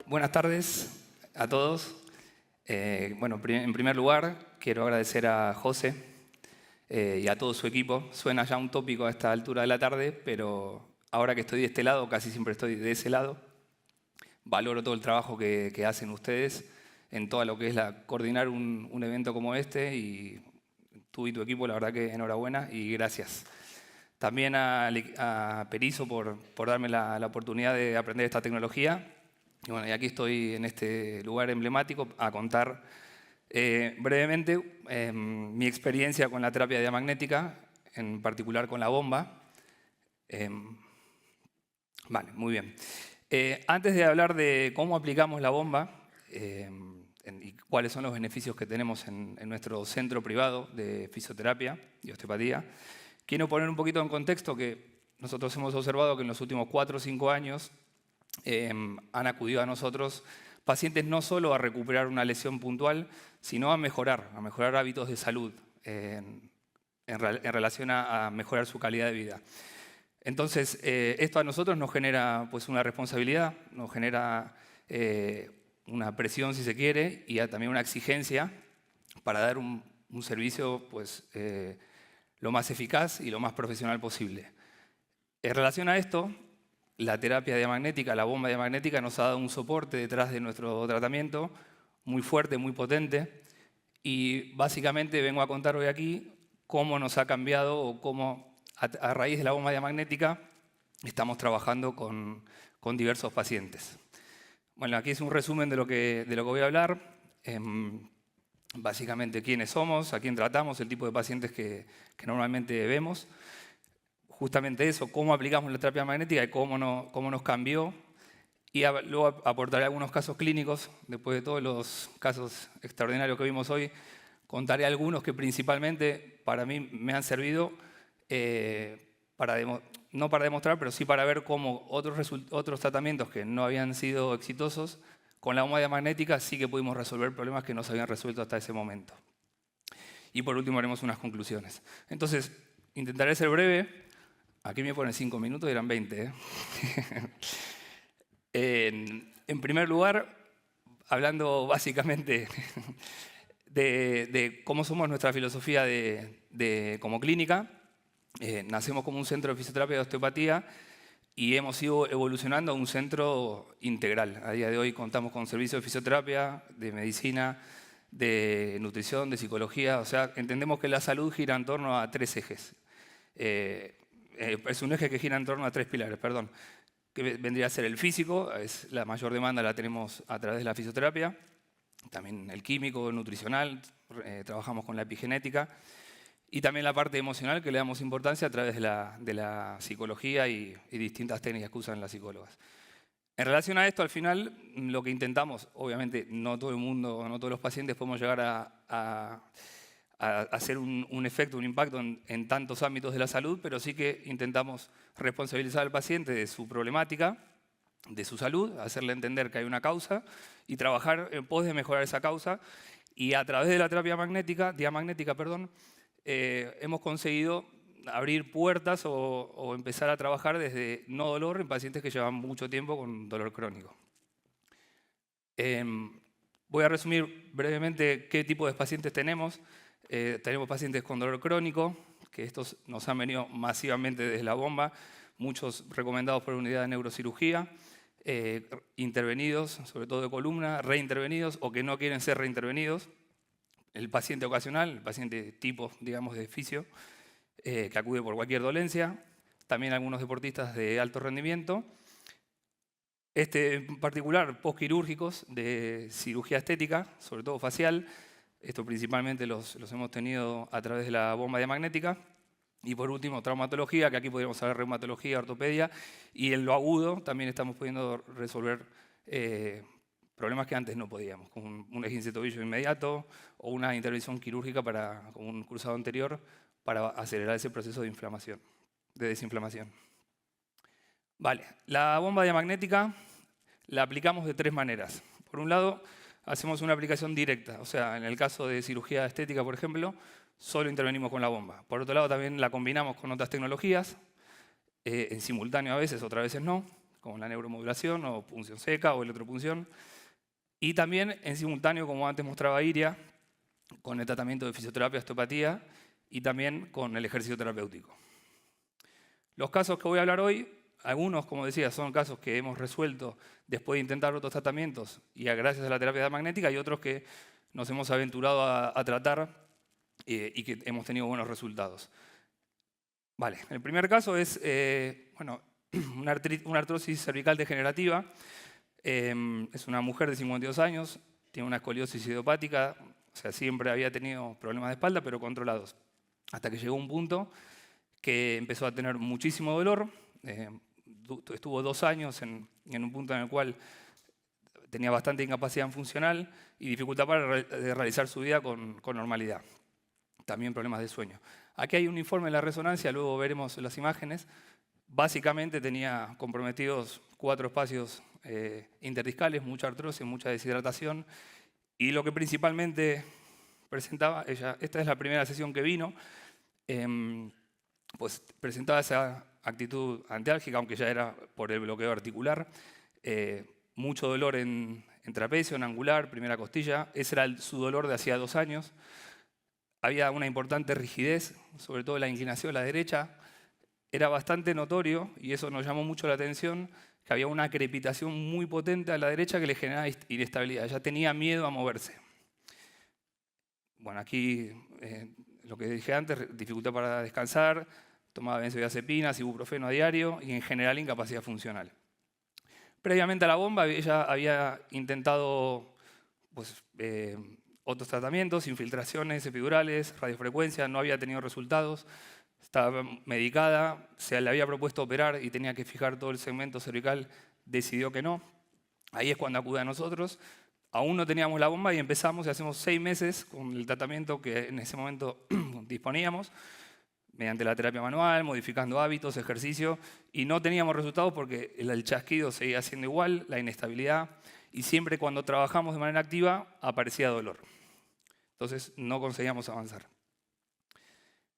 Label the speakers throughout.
Speaker 1: buenas tardes a todos. Bueno, en primer lugar, quiero agradecer a José y a todo su equipo. Suena ya un tópico a esta altura de la tarde, pero ahora que estoy de este lado, casi siempre estoy de ese lado, valoro todo el trabajo que hacen ustedes en todo lo que es coordinar un evento como este, y tú y tu equipo, la verdad que enhorabuena y gracias. También a Perizo por darme la oportunidad de aprender esta tecnología. Y bueno, y aquí estoy en este lugar emblemático a contar brevemente mi experiencia con la terapia diamagnética, en particular con la bomba. Vale, muy bien. Antes de hablar de cómo aplicamos la bomba y cuáles son los beneficios que tenemos en nuestro centro privado de fisioterapia y osteopatía, quiero poner un poquito en contexto que nosotros hemos observado que en los últimos 4 o 5 años han acudido a nosotros pacientes no solo a recuperar una lesión puntual, sino a mejorar hábitos de salud en relación a mejorar su calidad de vida. Entonces, esto a nosotros nos genera pues, una responsabilidad, nos genera una presión, si se quiere, y también una exigencia para dar un servicio pues, lo más eficaz y lo más profesional posible. En relación a esto, la terapia diamagnética, la bomba diamagnética, nos ha dado un soporte detrás de nuestro tratamiento muy fuerte, muy potente, y básicamente vengo a contar hoy aquí cómo nos ha cambiado o cómo a raíz de la bomba diamagnética estamos trabajando con diversos pacientes. Bueno, aquí es un resumen de lo que voy a hablar. Básicamente quiénes somos, a quién tratamos, el tipo de pacientes que normalmente vemos. Justamente eso, cómo aplicamos la terapia magnética y cómo nos cambió. Y luego aportaré algunos casos clínicos. Después de todos los casos extraordinarios que vimos hoy, contaré algunos que principalmente para mí me han servido no para demostrar, pero sí para ver cómo otros tratamientos que no habían sido exitosos, con la bomba diamagnética sí que pudimos resolver problemas que no se habían resuelto hasta ese momento. Y por último haremos unas conclusiones. Entonces, intentaré ser breve. Aquí me ponen 5 minutos y eran 20. En primer lugar, hablando básicamente de cómo somos nuestra filosofía como clínica, nacemos como un centro de fisioterapia y osteopatía y hemos ido evolucionando a un centro integral. A día de hoy contamos con servicios de fisioterapia, de medicina, de nutrición, de psicología. O sea, entendemos que la salud gira en torno a 3 ejes. Es un eje que gira en torno a 3 pilares, perdón, que vendría a ser el físico, es la mayor demanda la tenemos a través de la fisioterapia, también el químico, el nutricional, trabajamos con la epigenética, y también la parte emocional que le damos importancia a través de la psicología y distintas técnicas que usan las psicólogas. En relación a esto, al final, lo que intentamos, obviamente no todo el mundo, no todos los pacientes podemos llegar a hacer un efecto, un impacto en tantos ámbitos de la salud, pero sí que intentamos responsabilizar al paciente de su problemática, de su salud, hacerle entender que hay una causa y trabajar en pos de mejorar esa causa. Y a través de la terapia diamagnética, hemos conseguido abrir puertas o empezar a trabajar desde no dolor en pacientes que llevan mucho tiempo con dolor crónico. Voy a resumir brevemente qué tipo de pacientes tenemos. Tenemos pacientes con dolor crónico, que estos nos han venido masivamente desde la bomba, muchos recomendados por unidad de neurocirugía, intervenidos, sobre todo de columna, reintervenidos o que no quieren ser reintervenidos. El paciente ocasional, el paciente tipo, digamos, de fisio, que acude por cualquier dolencia. También algunos deportistas de alto rendimiento. En particular, postquirúrgicos de cirugía estética, sobre todo facial. Esto principalmente los hemos tenido a través de la bomba diamagnética. Y por último, traumatología, que aquí podríamos hablar de reumatología, ortopedia. Y en lo agudo también estamos pudiendo resolver problemas que antes no podíamos, con un esguince de tobillo inmediato o una intervención quirúrgica con un cruzado anterior para acelerar ese proceso de inflamación, de desinflamación. Vale, la bomba diamagnética la aplicamos de 3 maneras. Por un lado, hacemos una aplicación directa, o sea, en el caso de cirugía estética, por ejemplo, solo intervenimos con la bomba. Por otro lado, también la combinamos con otras tecnologías, en simultáneo a veces, otras veces no, como la neuromodulación o punción seca o electropunción. Y también en simultáneo, como antes mostraba Iria, con el tratamiento de fisioterapia osteopatía y también con el ejercicio terapéutico. Los casos que voy a hablar hoy, algunos, como decía, son casos que hemos resuelto después de intentar otros tratamientos y gracias a la terapia magnética, y otros que nos hemos aventurado a tratar y que hemos tenido buenos resultados. Vale, el primer caso es una artrosis cervical degenerativa. Es una mujer de 52 años, tiene una escoliosis idiopática, o sea, siempre había tenido problemas de espalda, pero controlados. Hasta que llegó un punto que empezó a tener muchísimo dolor. Estuvo 2 años en un punto en el cual tenía bastante incapacidad funcional y dificultad para realizar su vida con normalidad. También problemas de sueño. Aquí hay un informe de la resonancia, luego veremos las imágenes. Básicamente tenía comprometidos 4 espacios interdiscales, mucha artrosis, mucha deshidratación. Y lo que principalmente presentaba ella, esta es la primera sesión que vino, pues presentaba esa actitud antiálgica, aunque ya era por el bloqueo articular. Mucho dolor en trapecio, en angular, primera costilla. Ese era su dolor de hacía 2 años. Había una importante rigidez, sobre todo la inclinación a la derecha. Era bastante notorio, y eso nos llamó mucho la atención, que había una crepitación muy potente a la derecha que le generaba inestabilidad. Ella tenía miedo a moverse. Bueno, aquí lo que dije antes, dificultad para descansar, tomaba benzodiazepinas, ibuprofeno a diario y en general incapacidad funcional. Previamente a la bomba, ella había intentado otros tratamientos, infiltraciones epidurales, radiofrecuencia, no había tenido resultados. Estaba medicada, se le había propuesto operar y tenía que fijar todo el segmento cervical, decidió que no. Ahí es cuando acude a nosotros. Aún no teníamos la bomba y empezamos y hacemos 6 meses con el tratamiento que en ese momento disponíamos, mediante la terapia manual, modificando hábitos, ejercicio, y no teníamos resultados porque el chasquido seguía siendo igual, la inestabilidad, y siempre cuando trabajamos de manera activa aparecía dolor. Entonces no conseguíamos avanzar.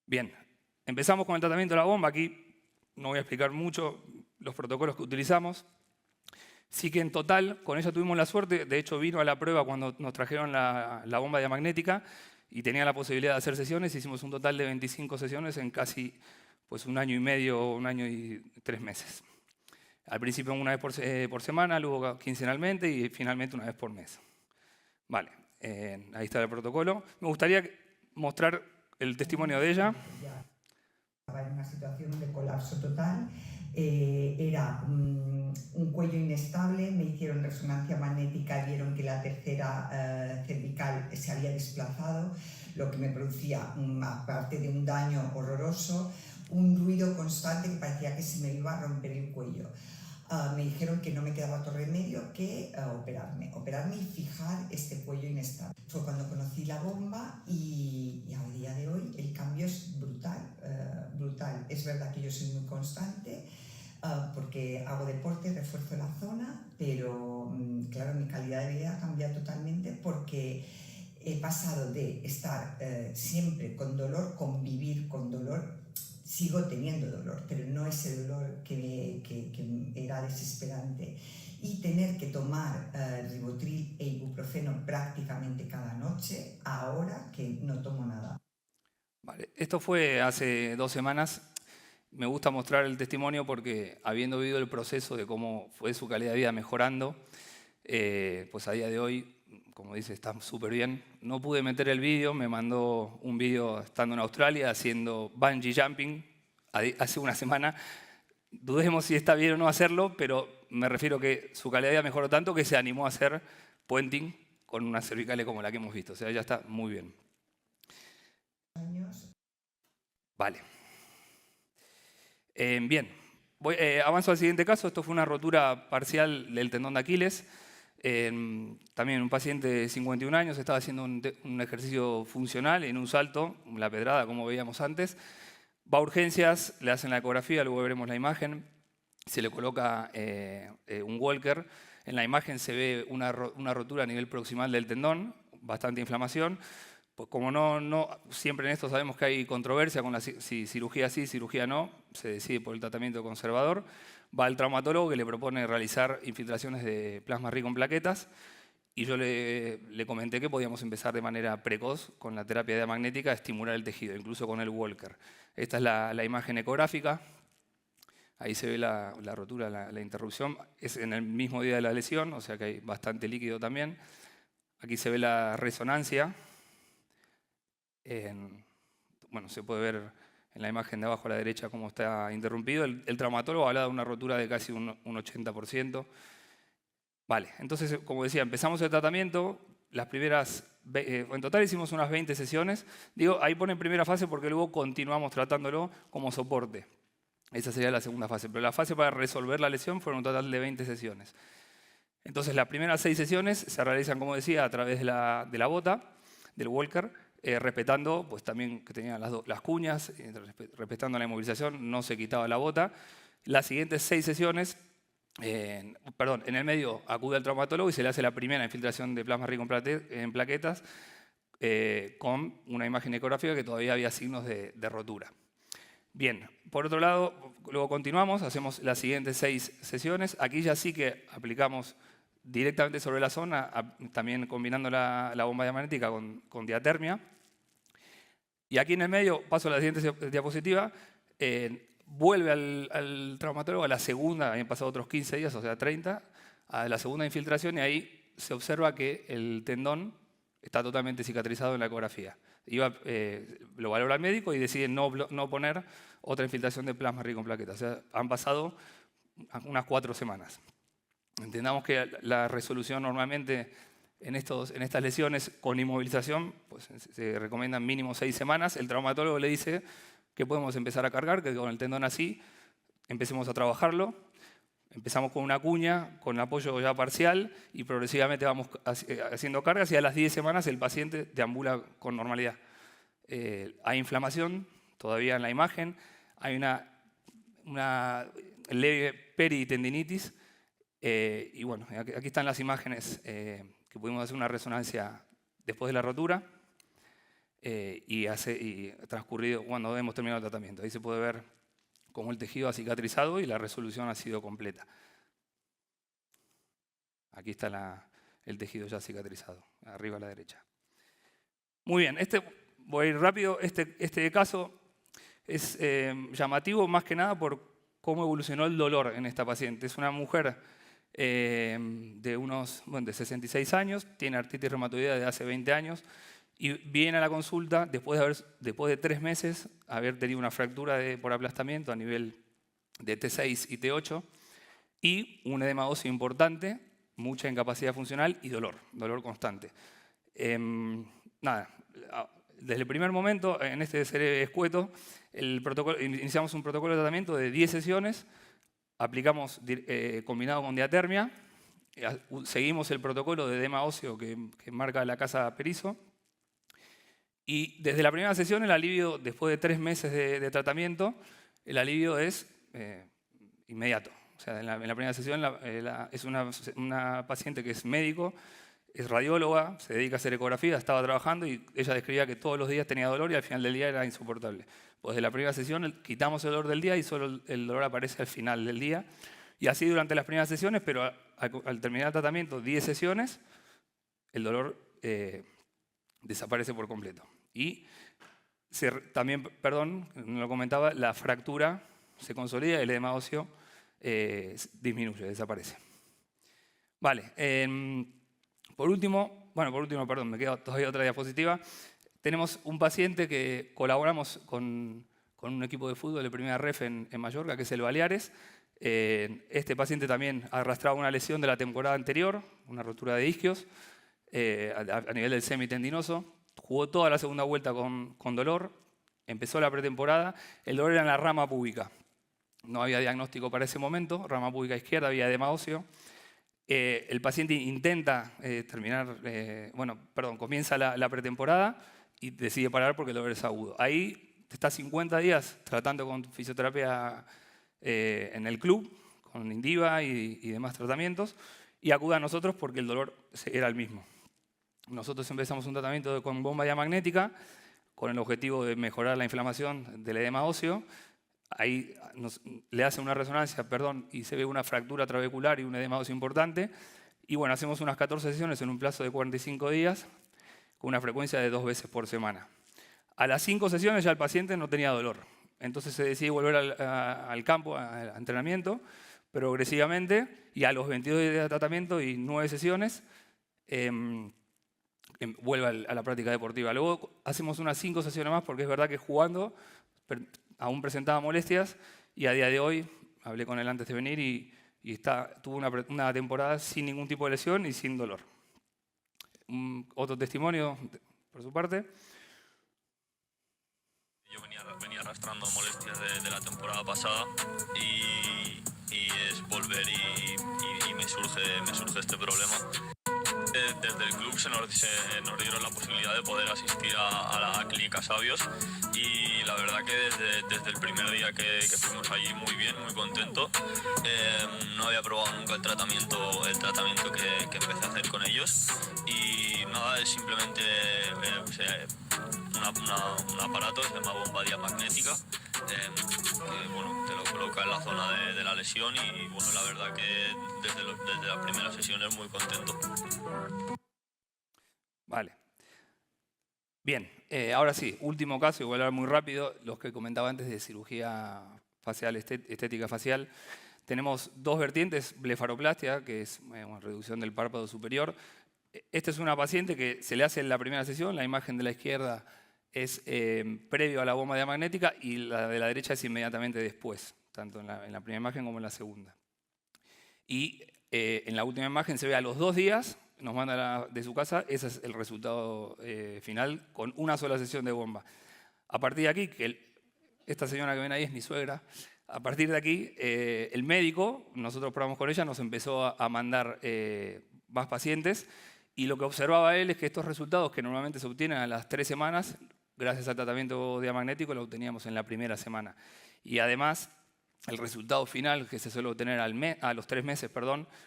Speaker 1: Bien. Empezamos con el tratamiento de la bomba. Aquí no voy a explicar mucho los protocolos que utilizamos. Sí que en total, con ella tuvimos la suerte, de hecho vino a la prueba cuando nos trajeron la bomba diamagnética y tenía la posibilidad de hacer sesiones. Hicimos un total de 25 sesiones en casi 1 año y medio, 1 año y 3 meses. Al principio una vez por semana, luego quincenalmente y finalmente una vez por mes. Vale, ahí está el protocolo. Me gustaría mostrar el testimonio de ella.
Speaker 2: Estaba en una situación de colapso total, era un cuello inestable, me hicieron resonancia magnética, vieron que la tercera cervical se había desplazado, lo que me producía, aparte de un daño horroroso, un ruido constante que parecía que se me iba a romper el cuello. Me dijeron que no me quedaba otro remedio que operarme y fijar este cuello inestable. Fue cuando conocí la bomba y a día de hoy el cambio es brutal, brutal. Es verdad que yo soy muy constante porque hago deporte, refuerzo la zona, pero claro, mi calidad de vida cambia totalmente porque he pasado de estar siempre con dolor, convivir con dolor. Sigo teniendo dolor, pero no ese dolor que era desesperante. Y tener que tomar ribotril e ibuprofeno prácticamente cada noche, ahora que no tomo nada.
Speaker 1: Vale. Esto fue hace 2 semanas. Me gusta mostrar el testimonio porque habiendo vivido el proceso de cómo fue su calidad de vida mejorando, pues a día de hoy, como dice, está súper bien. No pude meter el vídeo, me mandó un vídeo estando en Australia haciendo bungee jumping hace 1 semana. Dudemos si está bien o no hacerlo, pero me refiero que su calidad de vida mejoró tanto que se animó a hacer puenting con unas cervicales como la que hemos visto. O sea, ya está muy bien. Vale. Bien, avanzo al siguiente caso. Esto fue una rotura parcial del tendón de Aquiles. También un paciente de 51 años estaba haciendo un ejercicio funcional en un salto, la pedrada como veíamos antes. Va a urgencias, le hacen la ecografía, luego veremos la imagen. Se le coloca un walker. En la imagen se ve una rotura a nivel proximal del tendón, bastante inflamación. Pues como no siempre en esto sabemos que hay controversia con si cirugía sí, cirugía no, se decide por el tratamiento conservador. va al traumatólogo que le propone realizar infiltraciones de plasma rico en plaquetas y yo le comenté que podíamos empezar de manera precoz con la terapia diamagnética a estimular el tejido, incluso con el Walker. Esta es la imagen ecográfica. Ahí se ve la rotura, la interrupción. Es en el mismo día de la lesión, o sea que hay bastante líquido también. Aquí se ve la resonancia. Bueno, se puede ver en la imagen de abajo a la derecha cómo está interrumpido. El traumatólogo habla de una rotura de casi un 80%. Vale, entonces, como decía, empezamos el tratamiento. Las primeras, en total hicimos unas 20 sesiones. Digo, ahí pone en primera fase porque luego continuamos tratándolo como soporte. Esa sería la segunda fase, pero la fase para resolver la lesión fueron un total de 20 sesiones. Entonces, las primeras 6 sesiones se realizan, como decía, a través de la bota, del Walker, respetando pues, también que tenían las cuñas, respetando la inmovilización, no se quitaba la bota. Las siguientes 6 sesiones, en el medio acude al traumatólogo y se le hace la primera infiltración de plasma rico en plaquetas con una imagen ecográfica que todavía había signos de rotura. Bien, por otro lado, luego continuamos, hacemos las siguientes 6 sesiones. Aquí ya sí que aplicamos directamente sobre la zona, también combinando la bomba diamagnética con diatermia. Y aquí en el medio, paso a la siguiente diapositiva, vuelve al traumatólogo a la segunda, habían pasado otros 15 días, o sea 30, a la segunda infiltración y ahí se observa que el tendón está totalmente cicatrizado en la ecografía. Lo valora el médico y decide no poner otra infiltración de plasma rico en plaquetas. O sea, han pasado unas 4 semanas. Entendamos que la resolución normalmente en estas lesiones con inmovilización pues, se recomiendan mínimo 6 semanas. El traumatólogo le dice que podemos empezar a cargar, que con el tendón así empecemos a trabajarlo. Empezamos con una cuña, con apoyo ya parcial y progresivamente vamos haciendo cargas y a las 10 semanas el paciente deambula con normalidad. Hay inflamación todavía en la imagen, hay una leve peritendinitis y bueno, aquí están las imágenes que pudimos hacer una resonancia después de la rotura y transcurrido cuando hemos terminado el tratamiento. Ahí se puede ver cómo el tejido ha cicatrizado y la resolución ha sido completa. Aquí está el tejido ya cicatrizado, arriba a la derecha. Muy bien, voy a ir rápido. Este caso es llamativo más que nada por cómo evolucionó el dolor en esta paciente. Es una mujer de 66 años, tiene artritis reumatoidea desde hace 20 años y viene a la consulta después de 3 meses haber tenido una fractura por aplastamiento a nivel de T6 y T8 y un edema óseo importante, mucha incapacidad funcional y dolor constante. Desde el primer momento, en este ser escueto, iniciamos un protocolo de tratamiento de 10 sesiones, aplicamos combinado con diatermia, seguimos el protocolo de edema óseo que marca la Casa Perizo. Y desde la primera sesión, el alivio, después de 3 meses de tratamiento, el alivio es inmediato. O sea, en la primera sesión es una paciente que es médico, es radióloga, se dedica a hacer ecografía, estaba trabajando y ella describía que todos los días tenía dolor y al final del día era insoportable. Pues de la primera sesión quitamos el dolor del día y solo el dolor aparece al final del día. Y así durante las primeras sesiones, pero al terminar el tratamiento, 10 sesiones, el dolor desaparece por completo. Y también, perdón, no lo comentaba, la fractura se consolida y el edema óseo disminuye, desaparece. Vale, por último, perdón, me queda todavía otra diapositiva. Tenemos un paciente que colaboramos con un equipo de fútbol de primera ref en Mallorca, que es el Baleares. Este paciente también arrastraba una lesión de la temporada anterior, una rotura de isquios, a nivel del semitendinoso. Jugó toda la segunda vuelta con dolor, empezó la pretemporada, el dolor era en la rama púbica. No había diagnóstico para ese momento, rama púbica izquierda, había edema óseo. El paciente intenta comienza la pretemporada y decide parar porque el dolor es agudo. Ahí está 50 días tratando con fisioterapia en el club, con Indiva y demás tratamientos, y acude a nosotros porque el dolor era el mismo. Nosotros empezamos un tratamiento con bomba diamagnética con el objetivo de mejorar la inflamación del edema óseo. ahí le hace una resonancia, y se ve una fractura trabecular y un edema óseo importante. Y bueno, hacemos unas 14 sesiones en un plazo de 45 días con una frecuencia de 2 veces por semana. A las 5 sesiones ya el paciente no tenía dolor. Entonces se decide volver al campo, al entrenamiento, progresivamente, y a los 22 días de tratamiento y 9 sesiones, vuelve a la práctica deportiva. Luego hacemos unas 5 sesiones más porque es verdad que jugando aún presentaba molestias y a día de hoy, hablé con él antes de venir y tuvo una temporada sin ningún tipo de lesión y sin dolor. Otro testimonio por su parte.
Speaker 3: Yo venía arrastrando molestias de la temporada pasada y es volver y me surge este problema. Desde el club se nos dieron la posibilidad de poder asistir a la clínica Sabios y la verdad que desde el primer día que fuimos allí muy bien, muy contento. No había probado nunca el tratamiento que empecé a hacer con ellos y nada, es simplemente un aparato que se llama bomba diamagnética que bueno, te lo coloca en la zona de la lesión y bueno, la verdad que desde la primera sesión es muy contento.
Speaker 1: Vale. Bien, ahora sí, último caso, igual hablar muy rápido, los que comentaba antes de cirugía facial, estética facial. Tenemos dos vertientes, blefaroplastia, que es reducción del párpado superior. Esta es una paciente que se le hace en la primera sesión, la imagen de la izquierda es previo a la bomba diamagnética y la de la derecha es inmediatamente después, tanto en la primera imagen como en la segunda. Y en la última imagen se ve a los 2 días, nos manda de su casa, ese es el resultado final con una sola sesión de bomba. A partir de aquí, esta señora que ven ahí es mi suegra, a partir de aquí el médico, nosotros probamos con ella, nos empezó a mandar más pacientes y lo que observaba él es que estos resultados que normalmente se obtienen a las 3 semanas, gracias al tratamiento diamagnético lo obteníamos en la primera semana. Y además, el resultado final que se suele obtener a los 3 meses,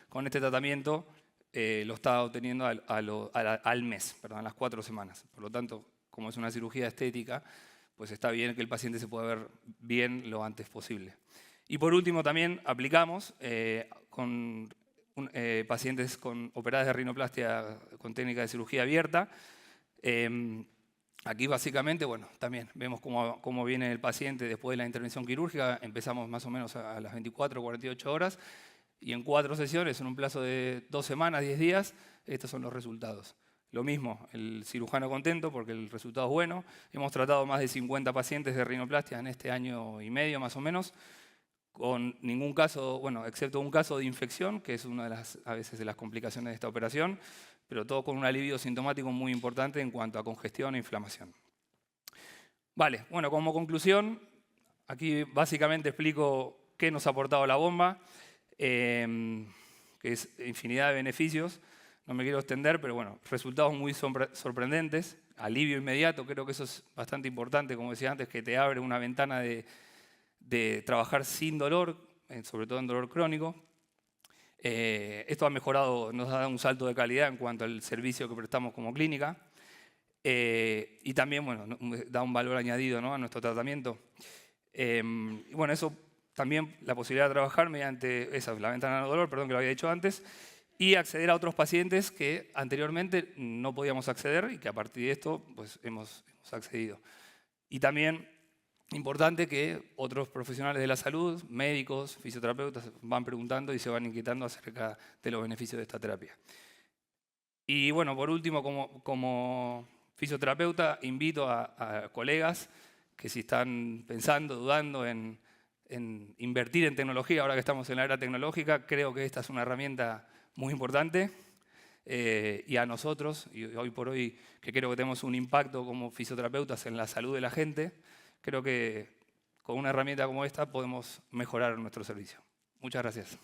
Speaker 1: con este tratamiento lo estaba obteniendo al mes, a las 4 semanas. Por lo tanto, como es una cirugía estética, pues está bien que el paciente se pueda ver bien lo antes posible. Y por último también aplicamos con pacientes operadas de rinoplastia con técnica de cirugía abierta. Aquí básicamente, bueno, también vemos cómo viene el paciente después de la intervención quirúrgica. Empezamos más o menos a las 24 o 48 horas y en 4 sesiones, en un plazo de 2 semanas, 10 días, estos son los resultados. Lo mismo, el cirujano contento porque el resultado es bueno. Hemos tratado más de 50 pacientes de rinoplastia en este año y medio más o menos, con ningún caso, bueno, excepto un caso de infección, que es una de a veces de las complicaciones de esta operación, pero todo con un alivio sintomático muy importante en cuanto a congestión e inflamación. Vale, bueno, como conclusión, aquí básicamente explico qué nos ha aportado la bomba, que es infinidad de beneficios. No me quiero extender, pero bueno, resultados muy sorprendentes, alivio inmediato, creo que eso es bastante importante, como decía antes, que te abre una ventana de trabajar sin dolor, sobre todo en dolor crónico. Esto ha mejorado, nos ha dado un salto de calidad en cuanto al servicio que prestamos como clínica y también bueno, da un valor añadido, ¿no?, a nuestro tratamiento. Y bueno, eso también la posibilidad de trabajar mediante la ventana de dolor, que lo había dicho antes, y acceder a otros pacientes que anteriormente no podíamos acceder y que a partir de esto pues, hemos accedido. Y también importante que otros profesionales de la salud, médicos, fisioterapeutas, van preguntando y se van inquietando acerca de los beneficios de esta terapia. Y bueno, por último, como fisioterapeuta, invito a colegas que si están pensando, dudando en invertir en tecnología, ahora que estamos en la era tecnológica, creo que esta es una herramienta muy importante y a nosotros, y hoy por hoy que creo que tenemos un impacto como fisioterapeutas en la salud de la gente, creo que con una herramienta como esta podemos mejorar nuestro servicio. Muchas gracias.